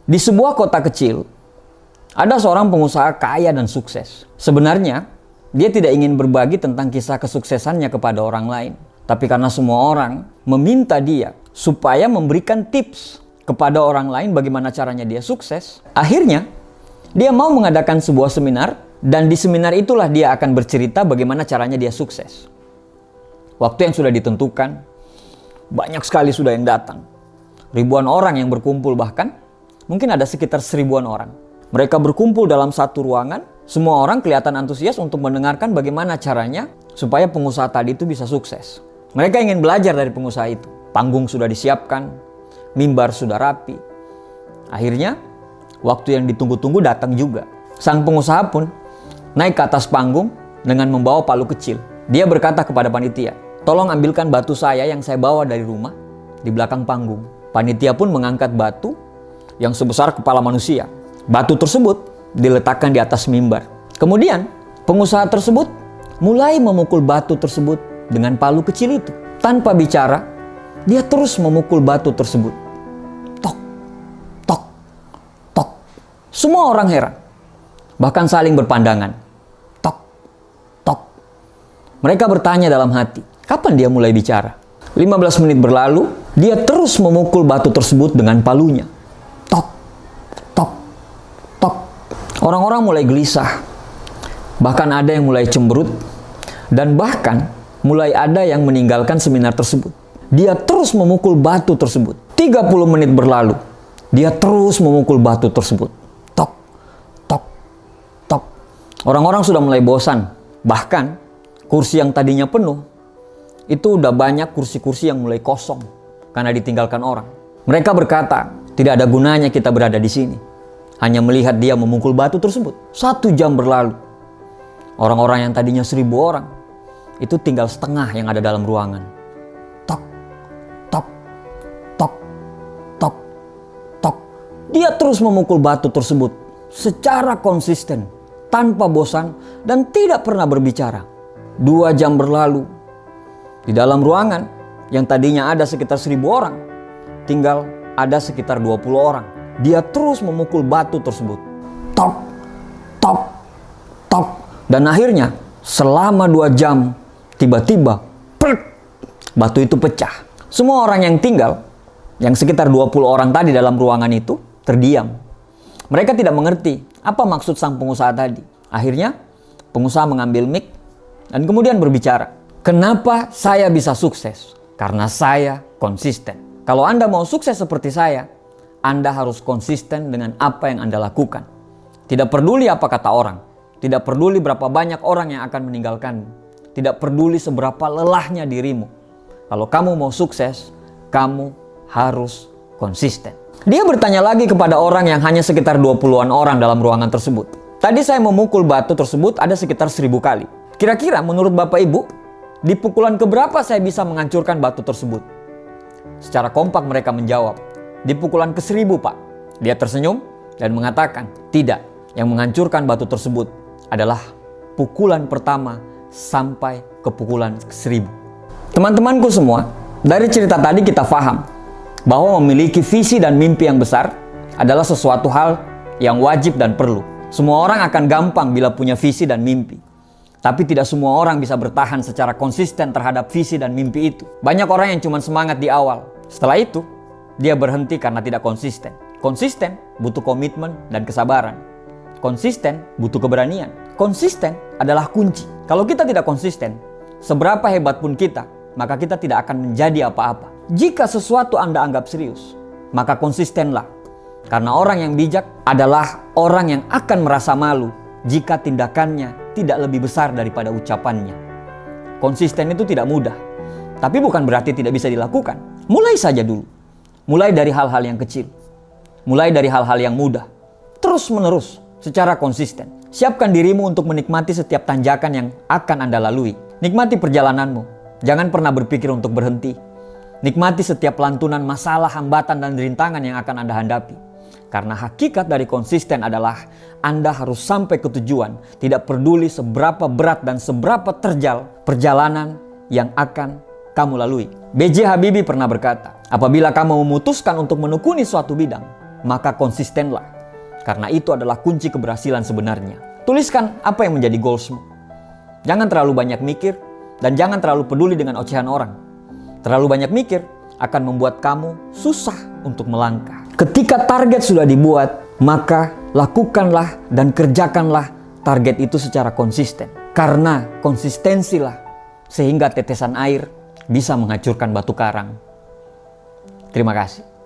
Di sebuah kota kecil, ada seorang pengusaha kaya dan sukses. Sebenarnya, dia tidak ingin berbagi tentang kisah kesuksesannya kepada orang lain. Tapi karena semua orang meminta dia supaya memberikan tips kepada orang lain bagaimana caranya dia sukses, akhirnya dia mau mengadakan sebuah seminar, dan di seminar itulah dia akan bercerita bagaimana caranya dia sukses. Waktu yang sudah ditentukan, banyak sekali sudah yang datang. Ribuan orang yang berkumpul, bahkan mungkin ada sekitar 1000-an orang. Mereka berkumpul dalam satu ruangan, semua orang kelihatan antusias untuk mendengarkan bagaimana caranya supaya pengusaha tadi itu bisa sukses. Mereka ingin belajar dari pengusaha itu. Panggung sudah disiapkan, mimbar sudah rapi. Akhirnya, waktu yang ditunggu-tunggu datang juga. Sang pengusaha pun naik ke atas panggung dengan membawa palu kecil. Dia berkata kepada panitia, "Tolong ambilkan batu saya yang saya bawa dari rumah di belakang panggung." Panitia pun mengangkat batu yang sebesar kepala manusia. Batu tersebut diletakkan di atas mimbar. Kemudian, pengusaha tersebut mulai memukul batu tersebut dengan palu kecil itu. Tanpa bicara, dia terus memukul batu tersebut. Tok, tok, tok. Semua orang heran, bahkan saling berpandangan. Tok, tok. Mereka bertanya dalam hati, kapan dia mulai bicara? 15 menit berlalu, dia terus memukul batu tersebut dengan palunya. Tok, tok, tok. Orang-orang mulai gelisah. Bahkan ada yang mulai cemberut. Dan bahkan mulai ada yang meninggalkan seminar tersebut. Dia terus memukul batu tersebut. 30 menit berlalu, dia terus memukul batu tersebut. Tok, tok, tok. Orang-orang sudah mulai bosan. Bahkan kursi yang tadinya penuh, itu udah banyak kursi-kursi yang mulai kosong karena ditinggalkan orang. Mereka berkata, tidak ada gunanya kita berada di sini, hanya melihat dia memukul batu tersebut. 1 jam berlalu. Orang-orang yang tadinya 1000 orang, itu tinggal setengah yang ada dalam ruangan. Tok, tok, tok, tok, tok. Dia terus memukul batu tersebut secara konsisten, tanpa bosan, dan tidak pernah berbicara. 2 jam berlalu. Di dalam ruangan yang tadinya ada sekitar 1000 orang, tinggal ada sekitar 20 orang. Dia terus memukul batu tersebut. Tok, tok, tok. Dan akhirnya selama 2 jam, tiba-tiba batu itu pecah. Semua orang yang tinggal, yang sekitar 20 orang tadi dalam ruangan itu, terdiam. Mereka tidak mengerti apa maksud sang pengusaha tadi. Akhirnya pengusaha mengambil mic dan kemudian berbicara. Kenapa saya bisa sukses? Karena saya konsisten. Kalau Anda mau sukses seperti saya, Anda harus konsisten dengan apa yang Anda lakukan. Tidak peduli apa kata orang. Tidak peduli berapa banyak orang yang akan meninggalkanmu. Tidak peduli seberapa lelahnya dirimu. Kalau kamu mau sukses, kamu harus konsisten. Dia bertanya lagi kepada orang yang hanya sekitar 20-an orang dalam ruangan tersebut. Tadi saya memukul batu tersebut ada sekitar 1000 kali. Kira-kira menurut Bapak Ibu, di pukulan keberapa saya bisa menghancurkan batu tersebut? Secara kompak mereka menjawab, di pukulan ke-1000, Pak. Dia tersenyum dan mengatakan, tidak. Yang menghancurkan batu tersebut adalah pukulan pertama sampai ke pukulan ke-1000. Teman-temanku semua, dari cerita tadi kita paham bahwa memiliki visi dan mimpi yang besar adalah sesuatu hal yang wajib dan perlu. Semua orang akan gampang bila punya visi dan mimpi. Tapi tidak semua orang bisa bertahan secara konsisten terhadap visi dan mimpi itu. Banyak orang yang cuma semangat di awal. Setelah itu, dia berhenti karena tidak konsisten. Konsisten butuh komitmen dan kesabaran. Konsisten butuh keberanian. Konsisten adalah kunci. Kalau kita tidak konsisten, seberapa hebat pun kita, maka kita tidak akan menjadi apa-apa. Jika sesuatu Anda anggap serius, maka konsistenlah. Karena orang yang bijak adalah orang yang akan merasa malu jika tindakannya tidak lebih besar daripada ucapannya. Konsisten itu tidak mudah, tapi bukan berarti tidak bisa dilakukan. Mulai saja dulu. Mulai dari hal-hal yang kecil. Mulai dari hal-hal yang mudah. Terus menerus secara konsisten. Siapkan dirimu untuk menikmati setiap tanjakan yang akan Anda lalui. Nikmati perjalananmu. Jangan pernah berpikir untuk berhenti. Nikmati setiap lantunan masalah, hambatan, dan rintangan yang akan Anda hadapi. Karena hakikat dari konsisten adalah Anda harus sampai ke tujuan, tidak peduli seberapa berat dan seberapa terjal perjalanan yang akan kamu lalui. B.J. Habibie pernah berkata, apabila kamu memutuskan untuk menekuni suatu bidang, maka konsistenlah. Karena itu adalah kunci keberhasilan sebenarnya. Tuliskan apa yang menjadi goalsmu. Jangan terlalu banyak mikir dan jangan terlalu peduli dengan ocehan orang. Terlalu banyak mikir akan membuat kamu susah untuk melangkah. Ketika target sudah dibuat, maka lakukanlah dan kerjakanlah target itu secara konsisten. Karena konsistensilah sehingga tetesan air bisa menghancurkan batu karang. Terima kasih.